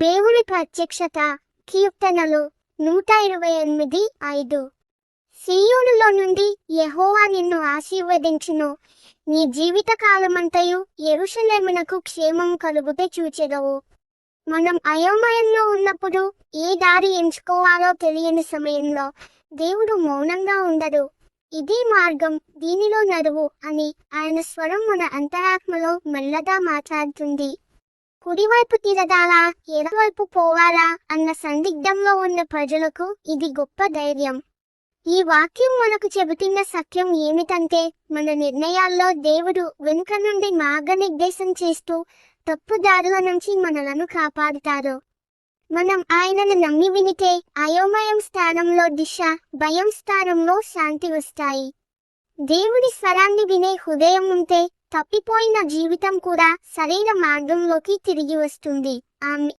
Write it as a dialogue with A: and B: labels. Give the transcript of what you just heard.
A: దేవుని ప్రత్యక్షత. కీర్తనలు 128:5. సీయోనులో నుండి యెహోవా నిన్ను ఆశీర్వదించును. నీ జీవితకాలమంతయు యెరూషలేమునకు క్షేమం కలుగుటే చూచెదవు. మనం అయోమయంలో ఉన్నప్పుడు, ఏ దారి ఎంచుకోవాలో తెలియని సమయంలో దేవుడు మౌనంగా ఉండడు. ఇదే మార్గం, దీనిలో నడువు అని ఆయన స్వరం మన అంతరాత్మలో మెల్లగా మాట్లాడుతుంది. కుడివైపు తిరగాలా, ఎడమవైపు పోవాలా అన్న సందిగ్ధంలో ఉన్న ప్రజలకు ఇది గొప్ప ధైర్యం. ఈ వాక్యం మనకు చెబుతున్న సత్యం ఏమిటంటే, మన నిర్ణయాల్లో దేవుడు వెనుక నుండి మార్గనిర్దేశం చేస్తూ తప్పుదారుల నుంచి మనలను కాపాడుతారు. మనం ఆయనను నమ్మి వినితే అయోమయం స్థానంలో దిశ, భయం స్థానంలో శాంతి వస్తాయి. దేవుడి స్వరాన్ని వినే హృదయం ఉంటే తప్పిపోయిన జీవితం కూడా సరైన మార్గంలోకి తిరిగి వస్తుంది. ఆమెన్.